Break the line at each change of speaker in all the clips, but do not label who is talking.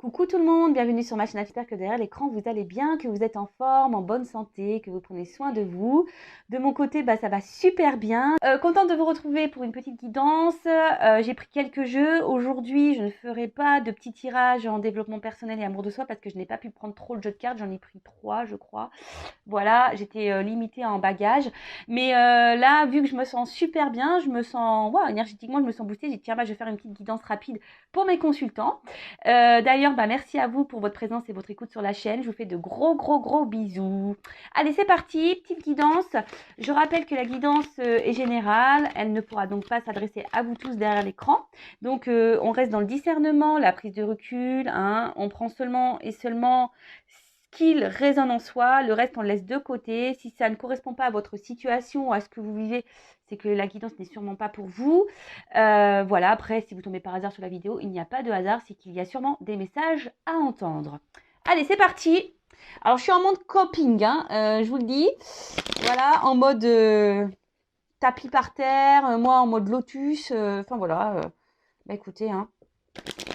Coucou tout le monde, bienvenue sur ma chaîne. J'espère que derrière l'écran vous allez bien, que vous êtes en forme, en bonne santé, que vous prenez soin de vous. De mon côté, ça va super bien. Contente de vous retrouver pour une petite guidance. J'ai pris quelques jeux. Aujourd'hui, je ne ferai pas de petits tirages en développement personnel et amour de soi parce que je n'ai pas pu prendre trop de jeux de cartes. J'en ai pris 3, je crois. Voilà, j'étais limitée en bagages. Mais là, vu que je me sens super bien, je me sens, énergétiquement, je me sens boostée. J'ai dit, tiens, je vais faire une petite guidance rapide pour mes consultants. D'ailleurs, merci à vous pour votre présence et votre écoute sur la chaîne. Je vous fais de gros bisous. Allez, c'est parti, petite guidance. Je rappelle que la guidance est générale. Elle ne pourra donc pas s'adresser à vous tous derrière l'écran. Donc, on reste dans le discernement, la prise de recul. On prend seulement ce qu'il résonne en soi. Le reste, on le laisse de côté. Si ça ne correspond pas à votre situation ou à ce que vous vivez, c'est que la guidance n'est sûrement pas pour vous. Voilà, après, si vous tombez par hasard sur la vidéo, il n'y a pas de hasard, c'est qu'il y a sûrement des messages à entendre. Allez, c'est parti. Alors, je suis en mode coping, je vous le dis. Voilà, en mode tapis par terre, moi en mode lotus. Enfin, voilà. Écoutez,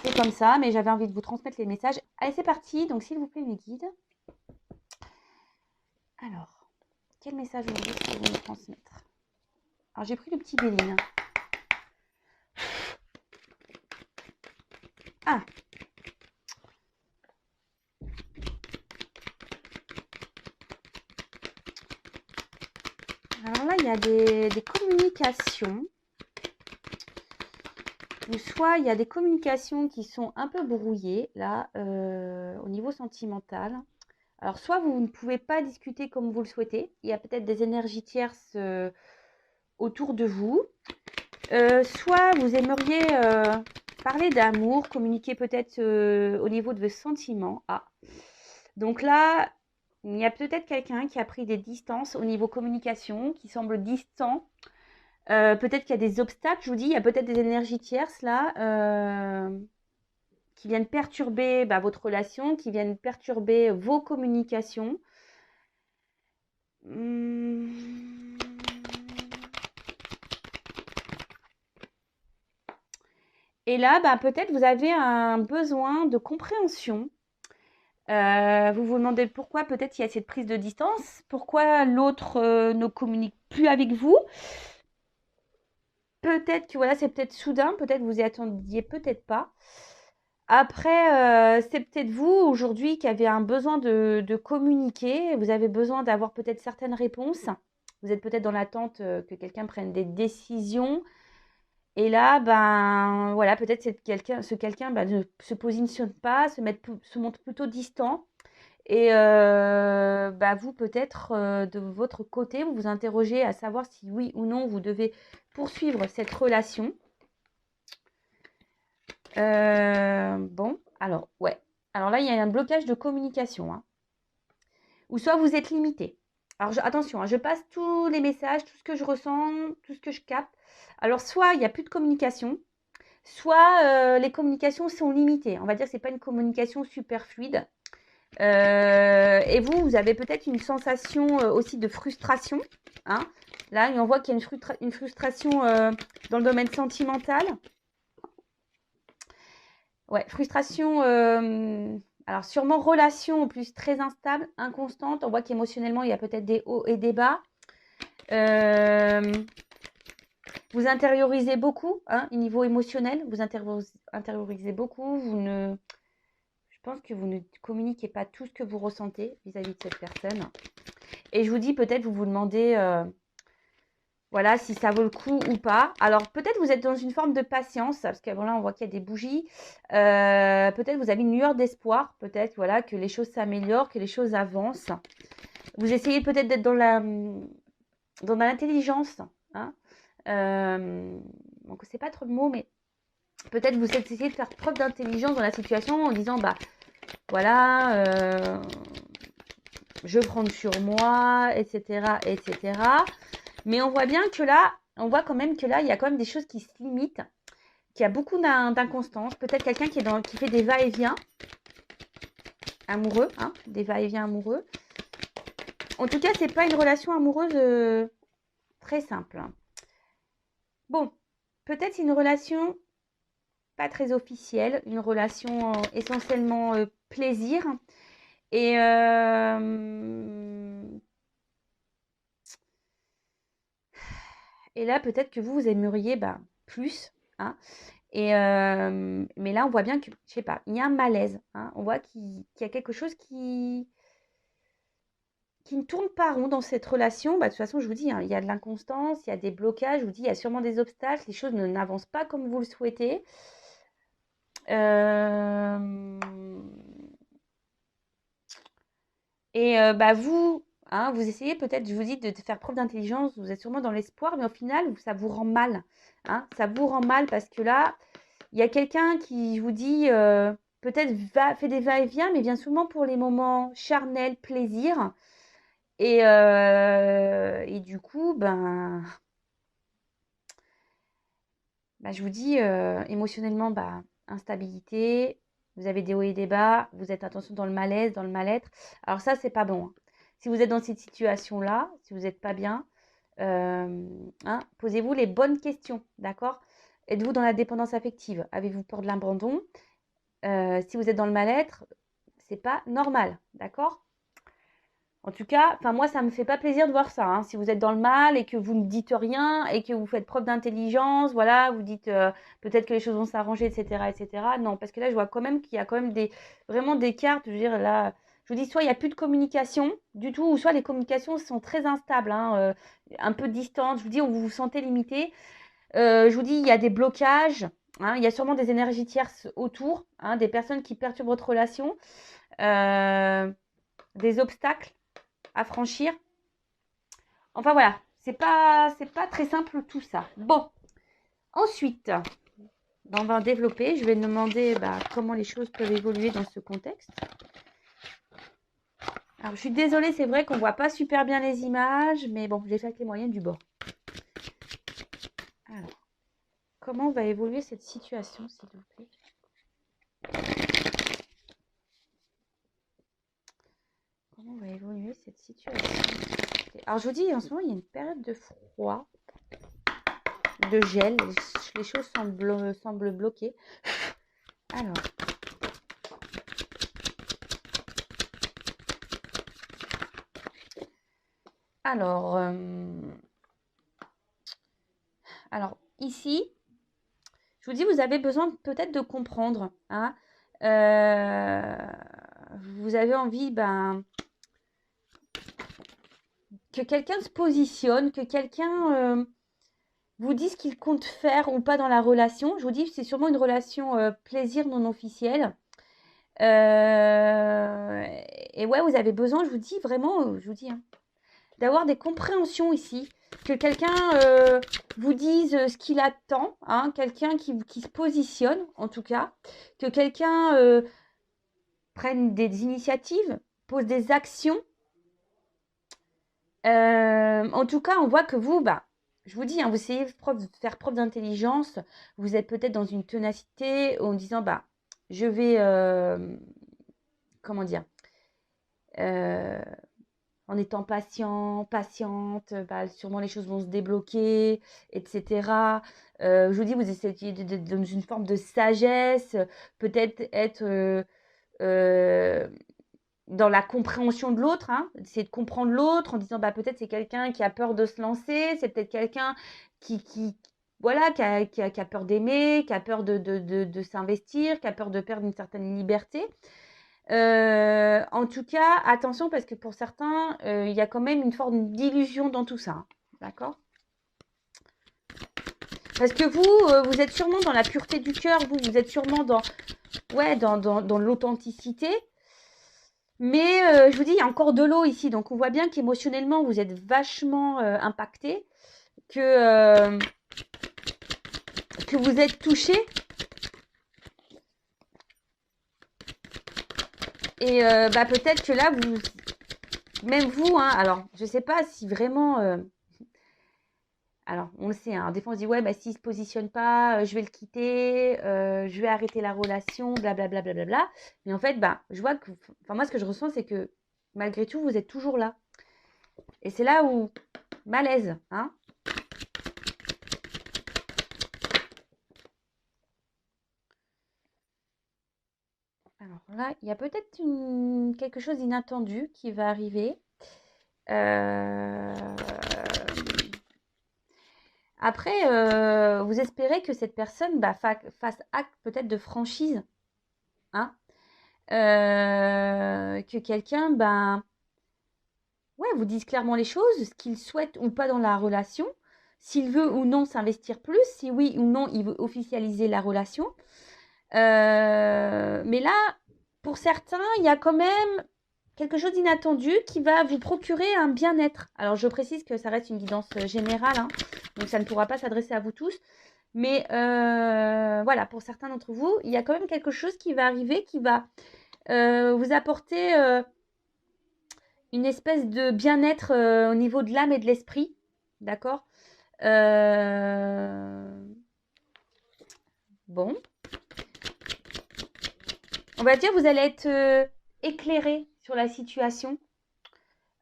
c'est comme ça, mais j'avais envie de vous transmettre les messages. Allez, c'est parti. Donc, s'il vous plaît, mes guides. Alors, quel message aujourd'hui est-ce que vous me transmettre? Alors, j'ai pris le petit Béline. Ah. Alors là, il y a des communications. Ou soit il y a des communications qui sont un peu brouillées, là, au niveau sentimental. Alors, soit vous ne pouvez pas discuter comme vous le souhaitez. Il y a peut-être des énergies tierces autour de vous. Soit vous aimeriez parler d'amour, communiquer peut-être au niveau de vos sentiments. Ah. Donc là, il y a peut-être quelqu'un qui a pris des distances au niveau communication, qui semble distant. Peut-être qu'il y a des obstacles, je vous dis, il y a peut-être des énergies tierces là qui viennent perturber votre relation, qui viennent perturber vos communications. Et là, peut-être vous avez un besoin de compréhension. Vous vous demandez pourquoi peut-être il y a cette prise de distance, pourquoi l'autre ne communique plus avec vous. Peut-être que voilà, c'est peut-être soudain, peut-être vous y attendiez, peut-être pas. Après, c'est peut-être vous aujourd'hui qui avez un besoin de communiquer. Vous avez besoin d'avoir peut-être certaines réponses. Vous êtes peut-être dans l'attente que quelqu'un prenne des décisions. Et là, voilà, peut-être ce quelqu'un ne se positionne pas, se montre plutôt distant. Et vous, peut-être, de votre côté, vous vous interrogez à savoir si oui ou non vous devez poursuivre cette relation. Bon, alors, ouais. Alors là, il y a un blocage de communication. Ou soit vous êtes limité. Alors, attention, je passe tous les messages, tout ce que je ressens, tout ce que je capte. Alors, soit il n'y a plus de communication, soit les communications sont limitées. On va dire que ce n'est pas une communication super fluide. Et vous avez peut-être une sensation aussi de frustration. Là, on voit qu'il y a une frustration dans le domaine sentimental. Ouais, frustration. Alors, sûrement relation en plus très instable, inconstante. On voit qu'émotionnellement, il y a peut-être des hauts et des bas. Vous intériorisez beaucoup, au niveau émotionnel. Vous intériorisez beaucoup. Je pense que vous ne communiquez pas tout ce que vous ressentez vis-à-vis de cette personne. Et je vous dis, peut-être vous vous demandez voilà, si ça vaut le coup ou pas. Alors, peut-être vous êtes dans une forme de patience, parce que voilà, on voit qu'il y a des bougies. Peut-être vous avez une lueur d'espoir, peut-être voilà, que les choses s'améliorent, que les choses avancent. Vous essayez peut-être d'être dans l'intelligence. Donc, c'est pas trop le mot, mais peut-être vous essayez de faire preuve d'intelligence dans la situation en disant, voilà, je prends sur moi, etc., etc. Mais on voit bien que là, il y a quand même des choses qui se limitent, qu'il y a beaucoup d'inconstance. Peut-être quelqu'un qui fait des va-et-vient amoureux, des va-et-vient amoureux. En tout cas, c'est pas une relation amoureuse très simple. Bon, peut-être une relation pas très officielle, une relation essentiellement plaisir. Et, et là, peut-être que vous aimeriez bah, plus. Hein. Et, mais là, on voit bien que, je sais pas, il y a un malaise. Hein. On voit qu'il y a quelque chose qui ne tourne pas rond dans cette relation. Bah, de toute façon, je vous dis, hein, il y a de l'inconstance, il y a des blocages, je vous dis, il y a sûrement des obstacles, les choses n'avancent pas comme vous le souhaitez. Euh, Et bah, vous, hein, vous essayez peut-être, je vous dis, de faire preuve d'intelligence, vous êtes sûrement dans l'espoir, mais au final, ça vous rend mal. Hein, ça vous rend mal parce que là, il y a quelqu'un qui vous dit, peut-être fait des va-et-vient, mais vient souvent pour les moments charnels, plaisir. Et du coup, je vous dis, émotionnellement, instabilité, vous avez des hauts et des bas, vous êtes attention dans le malaise, dans le mal-être. Alors ça, c'est pas bon. Hein. Si vous êtes dans cette situation-là, si vous n'êtes pas bien, posez-vous les bonnes questions, d'accord? Êtes-vous dans la dépendance affective? Avez-vous peur de l'abandon? Si vous êtes dans le mal-être, c'est pas normal, d'accord? En tout cas, moi, ça me fait pas plaisir de voir ça. Hein. Si vous êtes dans le mal et que vous ne dites rien et que vous faites preuve d'intelligence, voilà, vous dites peut-être que les choses vont s'arranger, etc., etc. Non, parce que là, je vois quand même qu'il y a quand même vraiment des cartes. Je veux dire, là, je vous dis, soit il n'y a plus de communication du tout, ou soit les communications sont très instables, hein, un peu distantes. Je vous dis, vous vous sentez limité. Je vous dis, il y a des blocages. Hein, il y a sûrement des énergies tierces autour, hein, des personnes qui perturbent votre relation, des obstacles à franchir. Enfin voilà, c'est pas très simple tout ça. Bon, ensuite, on va développer. Je vais demander comment les choses peuvent évoluer dans ce contexte. Alors, je suis désolée, c'est vrai qu'on ne voit pas super bien les images, mais bon, j'ai fait avec les moyens du bord. Alors, comment va évoluer cette situation, s'il vous plaît? Comment va évoluer cette situation? Alors, je vous dis, en ce moment, il y a une période de froid, de gel. Les choses semblent bloquées. Alors, alors ici, je vous dis, vous avez besoin peut-être de comprendre. Hein. Vous avez envie que quelqu'un se positionne, que quelqu'un vous dise ce qu'il compte faire ou pas dans la relation. Je vous dis, c'est sûrement une relation plaisir non officielle. Et ouais, vous avez besoin, je vous dis vraiment, je vous dis, hein, d'avoir des compréhensions ici. Que quelqu'un vous dise ce qu'il attend, hein, quelqu'un qui se positionne en tout cas, que quelqu'un prenne des initiatives, pose des actions. En tout cas, on voit que vous, je vous dis, hein, vous essayez de faire preuve d'intelligence, vous êtes peut-être dans une ténacité en disant, je vais, comment dire, en étant patiente, sûrement les choses vont se débloquer, etc. Je vous dis, vous essayez dans une forme de sagesse, peut-être être dans la compréhension de l'autre, hein, essayer de comprendre l'autre en disant, peut-être c'est quelqu'un qui a peur de se lancer, c'est peut-être quelqu'un voilà, qui a peur d'aimer, qui a peur de s'investir, qui a peur de perdre une certaine liberté. En tout cas, attention parce que pour certains, il y a quand même une forme d'illusion dans tout ça. Hein. D'accord? Parce que vous êtes sûrement dans la pureté du cœur, vous êtes sûrement dans l'authenticité. Mais je vous dis, il y a encore de l'eau ici. Donc, on voit bien qu'émotionnellement, vous êtes vachement impacté, que vous êtes touché. Et peut-être que là, même vous, hein, alors, je ne sais pas si vraiment... alors, on le sait, hein, des fois on se dit, ouais, s'il ne se positionne pas, je vais le quitter, je vais arrêter la relation, blablabla. Bla, bla, bla, bla. Mais en fait, je vois que, moi, ce que je ressens, c'est que malgré tout, vous êtes toujours là. Et c'est là où, malaise, hein. Alors là, il y a peut-être quelque chose d'inattendu qui va arriver. Après, vous espérez que cette personne fasse acte peut-être de franchise, hein, que quelqu'un, ouais, vous dise clairement les choses, ce qu'il souhaite ou pas dans la relation, s'il veut ou non s'investir plus, si oui ou non il veut officialiser la relation. Mais là, pour certains, il y a quand même quelque chose d'inattendu qui va vous procurer un bien-être. Alors, je précise que ça reste une guidance générale, hein, donc ça ne pourra pas s'adresser à vous tous. Mais voilà, pour certains d'entre vous, il y a quand même quelque chose qui va arriver, qui va vous apporter une espèce de bien-être au niveau de l'âme et de l'esprit. D'accord. Bon. On va dire, vous allez être éclairé sur la situation.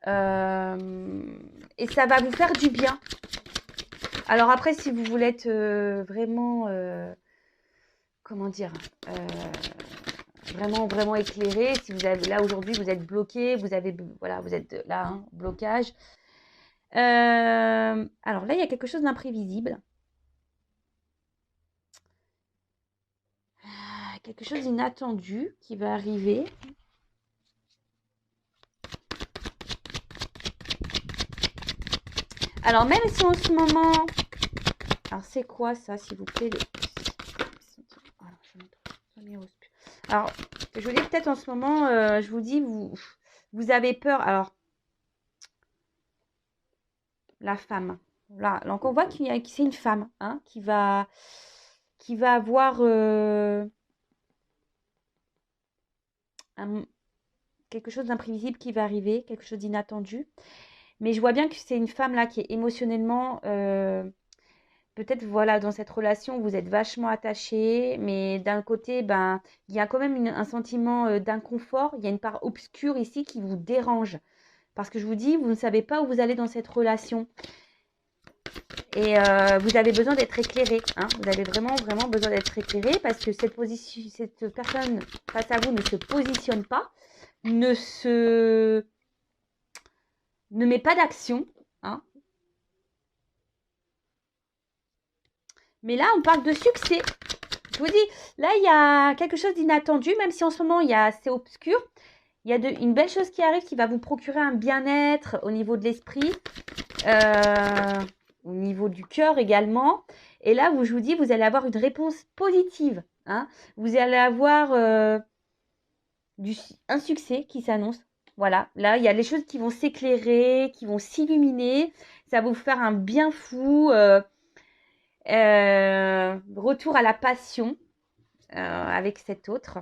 Et ça va vous faire du bien. Alors après, si vous voulez être vraiment, comment dire, vraiment éclairé, si vous avez là aujourd'hui, vous êtes bloqué, voilà, vous êtes là, hein, blocage. Alors là, il y a quelque chose d'imprévisible. Quelque chose d'inattendu qui va arriver. Alors même si en ce moment... Alors c'est quoi ça, s'il vous plaît Alors, je vous dis peut-être en ce moment, je vous dis, vous avez peur. Alors, la femme. Là, donc on voit que c'est une femme, hein, qui va avoir quelque chose d'imprévisible qui va arriver, quelque chose d'inattendu. Mais je vois bien que c'est une femme là qui est émotionnellement, peut-être voilà, dans cette relation, vous êtes vachement attachés, mais d'un côté, il y a quand même un sentiment d'inconfort. Il y a une part obscure ici qui vous dérange. Parce que je vous dis, vous ne savez pas où vous allez dans cette relation. Et vous avez besoin d'être éclairé, hein. Vous avez vraiment besoin d'être éclairé parce que cette personne face à vous ne se positionne pas, ne met pas d'action, hein. Mais là, on parle de succès. Je vous dis, là, il y a quelque chose d'inattendu, même si en ce moment, c'est obscur. Il y a une belle chose qui arrive qui va vous procurer un bien-être au niveau de l'esprit, au niveau du cœur également. Et là, je vous dis, vous allez avoir une réponse positive, hein. Vous allez avoir un succès qui s'annonce. Voilà, là, il y a les choses qui vont s'éclairer, qui vont s'illuminer. Ça va vous faire un bien fou. Retour à la passion avec cet autre.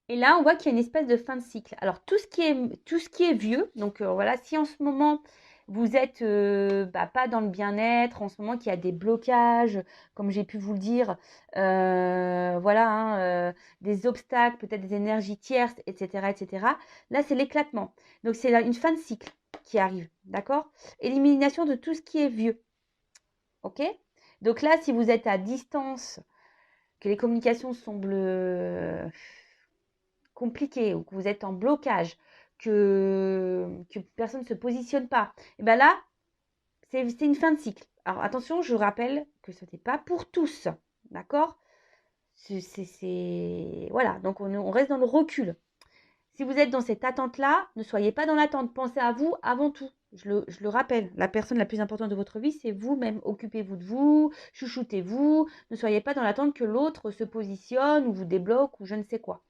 Et là, on voit qu'il y a une espèce de fin de cycle. Alors, tout ce qui est vieux, donc voilà, si en ce moment, vous êtes pas dans le bien-être, en ce moment qu'il y a des blocages, comme j'ai pu vous le dire, voilà, hein, des obstacles, peut-être des énergies tierces, etc., etc. Là, c'est l'éclatement. Donc, c'est une fin de cycle qui arrive, d'accord? Élimination de tout ce qui est vieux, ok? Donc là, si vous êtes à distance, que les communications semblent compliqué ou que vous êtes en blocage, que personne ne se positionne pas, et bien là, c'est une fin de cycle. Alors attention, je rappelle que ce n'est pas pour tous, d'accord? Voilà, donc on reste dans le recul. Si vous êtes dans cette attente-là, ne soyez pas dans l'attente. Pensez à vous avant tout. Je le rappelle, la personne la plus importante de votre vie, c'est vous-même. Occupez-vous de vous, chouchoutez-vous. Ne soyez pas dans l'attente que l'autre se positionne ou vous débloque ou je ne sais quoi.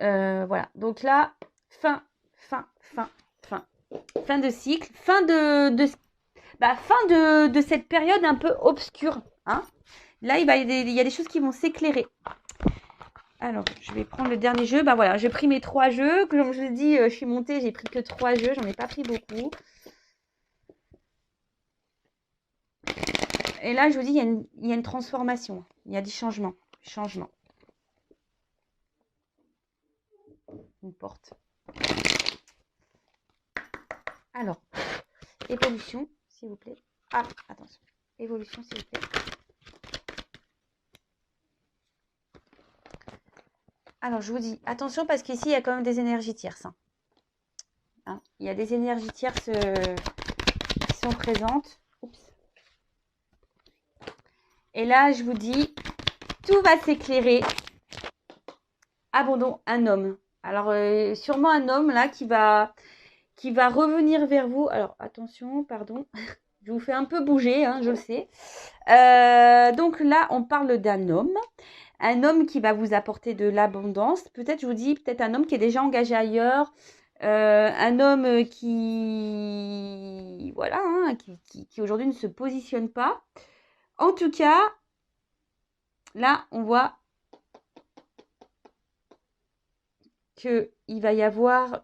Voilà, donc là, fin de cycle, fin de cette période un peu obscure, hein. Là, il y a des choses qui vont s'éclairer. Alors, je vais prendre le dernier jeu. Voilà, j'ai pris mes 3 jeux. Comme je l'ai dit, je suis montée, j'ai pris que 3 jeux. J'en ai pas pris beaucoup. Et là, je vous dis, il y a une transformation. Il y a des changements. Une porte. Alors, évolution, s'il vous plaît. Ah, attention. Évolution, s'il vous plaît. Alors, je vous dis, attention parce qu'ici, il y a quand même des énergies tierces. Hein. Il y a des énergies tierces qui sont présentes. Oups. Et là, je vous dis, tout va s'éclairer. Abandon, un homme. Alors, sûrement un homme là qui va revenir vers vous. Alors, attention, pardon. Je vous fais un peu bouger, hein, je le sais. Donc là, on parle d'un homme. Un homme qui va vous apporter de l'abondance. Peut-être, je vous dis, peut-être un homme qui est déjà engagé ailleurs. Un homme qui, voilà, hein, qui aujourd'hui ne se positionne pas. En tout cas, là, on voit qu'il va y avoir,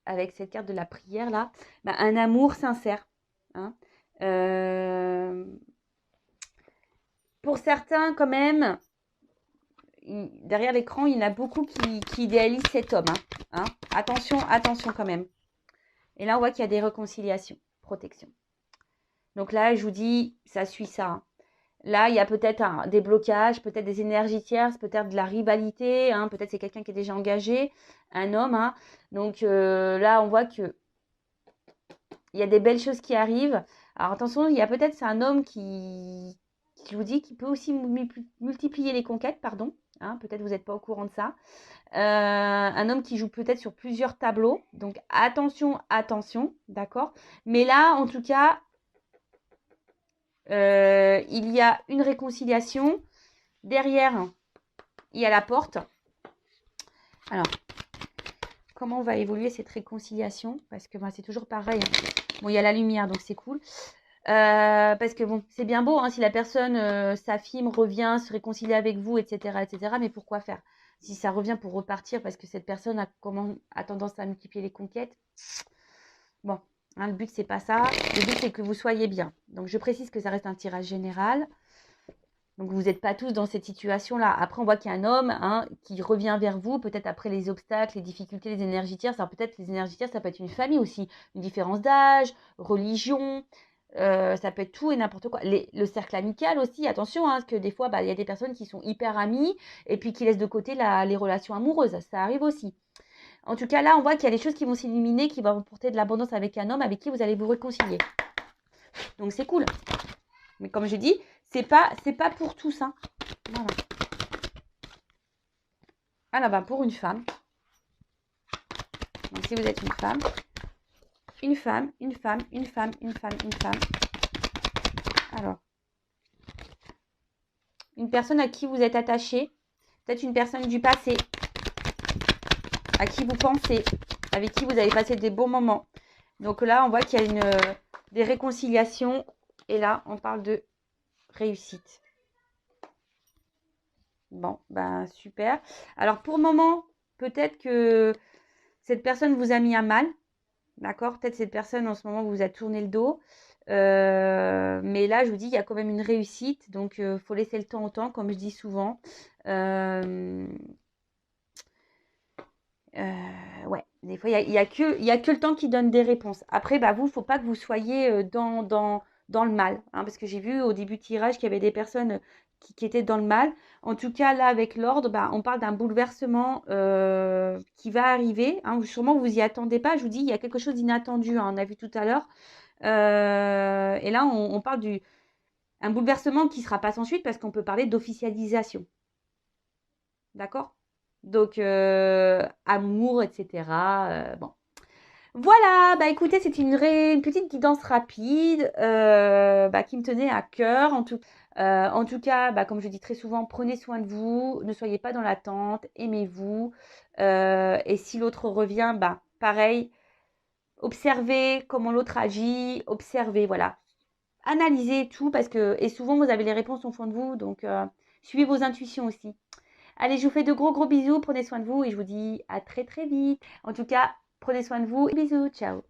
avec cette carte de la prière, là, bah, un amour sincère. Hein. Pour certains, quand même, derrière l'écran, il y en a beaucoup qui idéalisent cet homme. Hein. Attention, attention quand même. Et là, on voit qu'il y a des réconciliations, protection. Donc là, je vous dis, ça suit ça. Hein. Là, il y a peut-être des blocages, peut-être des énergies tierces, peut-être de la rivalité. Hein, peut-être c'est quelqu'un qui est déjà engagé, un homme. Hein. Donc là, on voit que il y a des belles choses qui arrivent. Alors attention, il y a peut-être, c'est un homme qui, je vous dis, qui peut aussi multiplier les conquêtes, pardon. Hein, peut-être vous n'êtes pas au courant de ça. Un homme qui joue peut-être sur plusieurs tableaux. Donc attention, attention, d'accord. Mais là, en tout cas, il y a une réconciliation. Derrière, il y a la porte. Alors, comment va évoluer cette réconciliation? Parce que c'est toujours pareil. Hein. Bon, il y a la lumière, donc c'est cool. Parce que bon, c'est bien beau, hein, si la personne s'affirme, revient, se réconcilie avec vous, etc., etc. Mais pourquoi faire? Si ça revient pour repartir parce que cette personne a tendance à multiplier les conquêtes. Bon, hein, le but, c'est pas ça. Le but, c'est que vous soyez bien. Donc, je précise que ça reste un tirage général. Donc, vous n'êtes pas tous dans cette situation-là. Après, on voit qu'il y a un homme qui revient vers vous, peut-être après les obstacles, les difficultés, les énergies tierces. Alors, peut-être les énergies tierces, ça peut être une famille aussi. Une différence d'âge, religion, ça peut être tout et n'importe quoi. Le cercle amical aussi, attention, parce que des fois, il y a des personnes qui sont hyper amies et puis qui laissent de côté les relations amoureuses. Ça arrive aussi. En tout cas, là, on voit qu'il y a des choses qui vont s'illuminer, qui vont vous porter de l'abondance avec un homme avec qui vous allez vous réconcilier. Donc, c'est cool. Mais comme je dis, c'est pas pour tous. Hein. Voilà. Alors, pour une femme. Donc, si vous êtes une femme, une femme, une femme, une femme, une femme, une femme. Alors, une personne à qui vous êtes attaché, peut-être une personne du passé, à qui vous pensez, avec qui vous avez passé des bons moments. Donc là, on voit qu'il y a des réconciliations. Et là, on parle de réussite. Bon, super. Alors, pour le moment, peut-être que cette personne vous a mis à mal. D'accord? Peut-être cette personne, en ce moment, vous a tourné le dos. Mais là, je vous dis, il y a quand même une réussite. Donc, il faut laisser le temps au temps, comme je dis souvent. Ouais, des fois, il y a que le temps qui donne des réponses. Après, vous, il ne faut pas que vous soyez dans le mal. Hein, parce que j'ai vu au début du tirage qu'il y avait des personnes qui étaient dans le mal. En tout cas, là, avec l'ordre, on parle d'un bouleversement qui va arriver. Hein, sûrement, vous y attendez pas. Je vous dis, il y a quelque chose d'inattendu. Hein, on a vu tout à l'heure. Et là, on parle un bouleversement qui ne sera pas sans suite parce qu'on peut parler d'officialisation. D'accord? Donc, amour, etc. Bon. Voilà, écoutez, c'est une petite guidance rapide qui me tenait à cœur. En tout cas, comme je dis très souvent, prenez soin de vous, ne soyez pas dans l'attente, aimez-vous. Et si l'autre revient, pareil, observez comment l'autre agit, observez, voilà. Analysez tout et souvent vous avez les réponses au fond de vous, donc suivez vos intuitions aussi. Allez, je vous fais de gros bisous, prenez soin de vous et je vous dis à très très vite. En tout cas, prenez soin de vous et bisous, ciao.